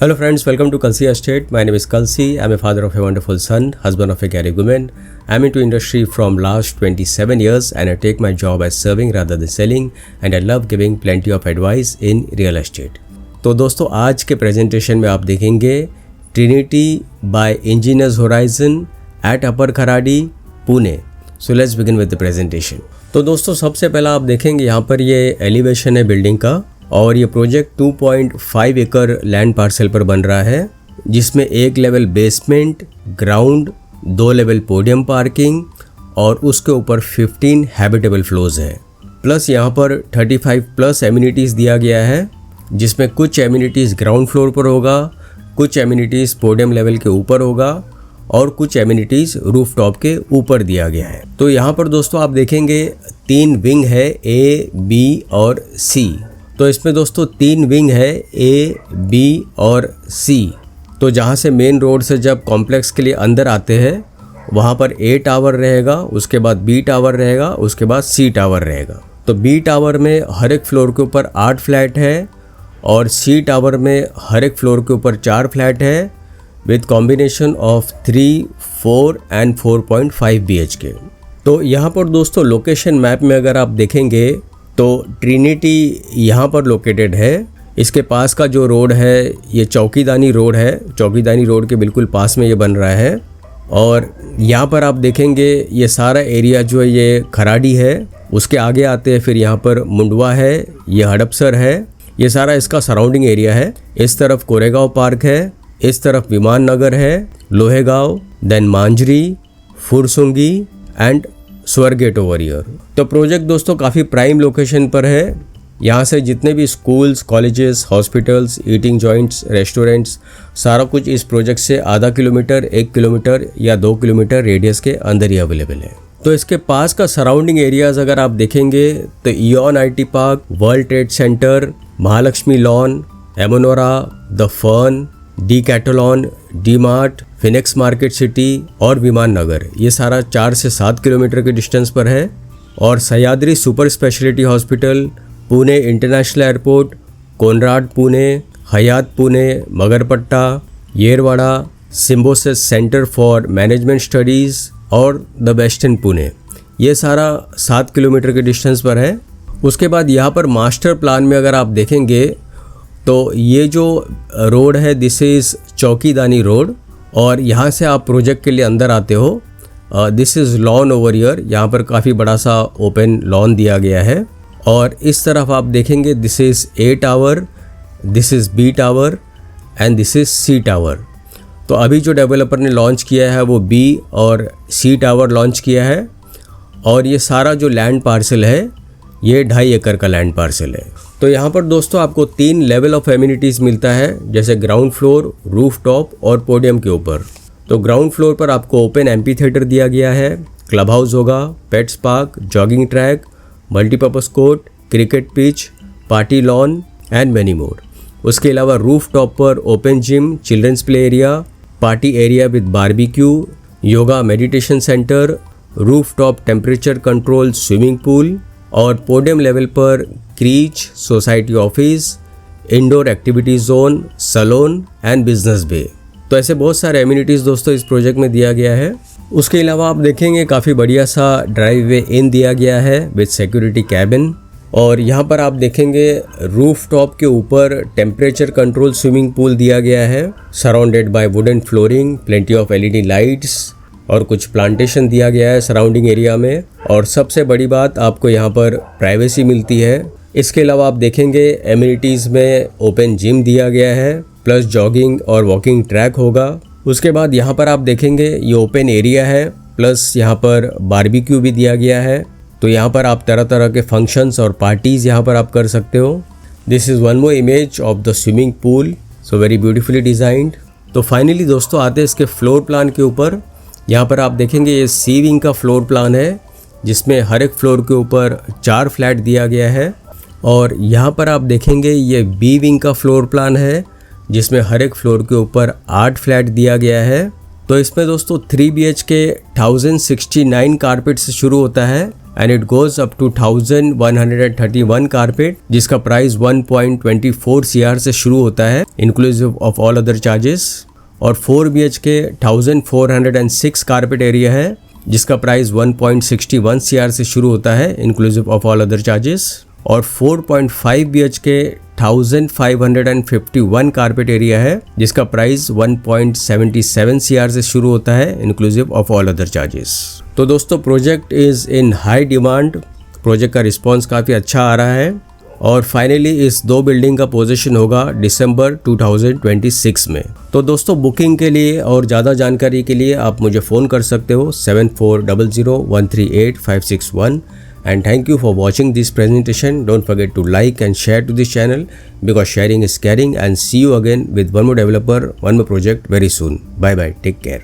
Hello friends, welcome to Kalsi Estate. My name is Kalsi. I'm a father of a wonderful son, husband of a caring woman. I'm into industry from last 27 years and I take my job as serving rather than selling and I love giving plenty of advice in real estate. तो दोस्तों आज के presentation में आप देखेंगे Trinity bye engineers horizon at upper Kharadi Pune. So let's begin with the presentation. तो दोस्तों सबसे पहला आप देखेंगे यहाँ पर ये एलिवेशन है बिल्डिंग का और ये प्रोजेक्ट 2.5 एकड़ लैंड पार्सल पर बन रहा है जिसमें एक level basement, ground, 2 level podium parking और उसके ऊपर 15 हैबिटेबल फ्लोर्स है. प्लस यहाँ पर 35 प्लस एमिनिटीज़ दिया गया है जिसमें कुछ एमिनिटीज़ ग्राउंड फ्लोर पर होगा, कुछ एमिनिटीज़ पोडियम लेवल के ऊपर होगा और कुछ एमिनिटीज़ रूफ टॉप के ऊपर दिया गया है. तो यहाँ पर दोस्तों आप देखेंगे 3 विंग है A, B और C. तो इसमें दोस्तों 3 विंग है A, B और C. तो जहाँ से मेन रोड से जब कॉम्प्लेक्स के लिए अंदर आते हैं वहाँ पर A टावर रहेगा, उसके बाद B टावर रहेगा, उसके बाद C टावर रहेगा. तो B टावर में हर एक फ्लोर के ऊपर 8 फ्लैट है और C टावर में हर एक फ्लोर के ऊपर 4 फ्लैट है with combination of 3, 4 and 4.5 BHK. तो यहाँ पर दोस्तों लोकेशन मैप में अगर आप देखेंगे तो ट्रिनिटी यहाँ पर लोकेटेड है. इसके पास का जो रोड है ये चौकीदानी रोड है. चौकीदानी रोड के बिल्कुल पास में ये बन रहा है और यहाँ पर आप देखेंगे ये सारा एरिया जो है ये खराडी है. उसके आगे आते हैं फिर यहाँ पर मुंडवा है, ये हड़पसर है, ये सारा इसका सराउंडिंग एरिया है. इस तरफ कोरेगांव पार्क है, इस तरफ विमान नगर है, Lohegaon, then Manjari, Fursungi and Swargate over here. तो प्रोजेक्ट दोस्तों काफ़ी प्राइम लोकेशन पर है. यहाँ से जितने भी schools, colleges, hospitals, eating joints, restaurants सारा कुछ इस प्रोजेक्ट से आधा किलोमीटर, 1 किलोमीटर या 2 किलोमीटर रेडियस के अंदर ही अवेलेबल है. तो इसके पास का सराउंडिंग एरियाज अगर आप देखेंगे तो Eon IT park, world trade centre, Mahalaxmi lawn, Amanora, the fern, Decathlon, DMart, Phoenix market city और विमान नगर, ये सारा 4 से 7 किलोमीटर के डिस्टेंस पर है. और Sahyadri super speciality hospital, Pune international airport, Conrad Pune, Hyatt Pune, Magarpatta, Yerwada, Symbiosis centre for management studies और द वेस्टर्न पुणे, ये सारा 7 किलोमीटर के डिस्टेंस पर है. उसके बाद यहाँ पर मास्टर प्लान में अगर आप देखेंगे तो ये जो रोड है दिस इज़ चौकीदानी रोड और यहाँ से आप प्रोजेक्ट के लिए अंदर आते हो. This is lawn over here, यहाँ पर काफ़ी बड़ा सा ओपन लॉन दिया गया है. और इस तरफ आप देखेंगे this is A tower, this is B tower and this is C tower. तो अभी जो डेवलपर ने लॉन्च किया है वो B और C टावर लॉन्च किया है और ये सारा जो लैंड पार्सल है ये 2.5 एकड़ का लैंड पार्सल है. तो यहाँ पर दोस्तों आपको 3 लेवल ऑफ एमिनिटीज़ मिलता है जैसे ग्राउंड फ्लोर, रूफ टॉप और पोडियम के ऊपर. तो ग्राउंड फ्लोर पर आपको ओपन एम्पी थिएटर दिया गया है, क्लब हाउस होगा, pets park, jogging track, multipurpose court, cricket pitch, party lawn and many more. उसके अलावा रूफ टॉप पर open gym, children's play area, party area with barbecue, yoga meditation centre, roof top temperature control swimming pool और podium level पर crèche, society office, indoor activity zone, salon and business bay. तो ऐसे बहुत सारे amenities दोस्तों इस project में दिया गया है. उसके अलावा आप देखेंगे काफ़ी बढ़िया सा ड्राइव वे इन दिया गया है विद सिक्योरिटी कैबिन. और यहाँ पर आप देखेंगे रूफ टॉप के ऊपर टेम्परेचर कंट्रोल स्विमिंग पूल दिया गया है surrounded by wooden flooring, plenty of LED lights और कुछ प्लांटेशन दिया गया है सराउंडिंग एरिया में. और सबसे बड़ी बात आपको यहाँ पर प्राइवेसी मिलती है. इसके अलावा आप देखेंगे एमिनिटीज़ में ओपन जिम दिया गया है प्लस जॉगिंग और वॉकिंग ट्रैक होगा. उसके बाद यहाँ पर आप देखेंगे ये ओपन एरिया है प्लस यहाँ पर बारबेक्यू भी दिया गया है. तो यहाँ पर आप तरह तरह के फंक्शंस और पार्टीज़ यहाँ पर आप कर सकते हो. This is one more image of the swimming pool, so very beautifully designed. तो फाइनली दोस्तों आते हैं इसके फ्लोर प्लान के ऊपर. यहाँ पर आप देखेंगे ये C विंग का फ्लोर प्लान है जिसमें हर एक फ्लोर के ऊपर 4 फ्लैट दिया गया है. और यहाँ पर आप देखेंगे ये B विंग का फ्लोर प्लान है जिसमें हर एक फ्लोर के ऊपर 8 फ्लैट दिया गया है. तो इसमें दोस्तों 3 BHK 1069 कारपेट से शुरू होता है and it goes up to 1131 carpet, जिसका प्राइस 1.24 CR से शुरू होता है inclusive of all other charges. और 4 BHK 1406 कारपेट एरिया है, जिसका प्राइस 1.61 CR से शुरू होता है inclusive of all other charges. और 4.5 BHK 1551 कारपेट एरिया है, जिसका प्राइस 1.77 CR से शुरू होता है inclusive of all other charges. तो दोस्तों project is in high demand, project का रिस्पांस काफ़ी अच्छा आ रहा है और फाइनली इस 2 बिल्डिंग का पोजीशन होगा दिसंबर 2026 में। तो दोस्तों बुकिंग के लिए और ज़्यादा जानकारी के लिए आप मुझे फ़ोन कर सकते हो 7400138561। And thank you for watching this presentation. Don't forget to like and share to this channel because sharing is caring, and see you again with one more developer, one more project very soon. Bye bye. Take care.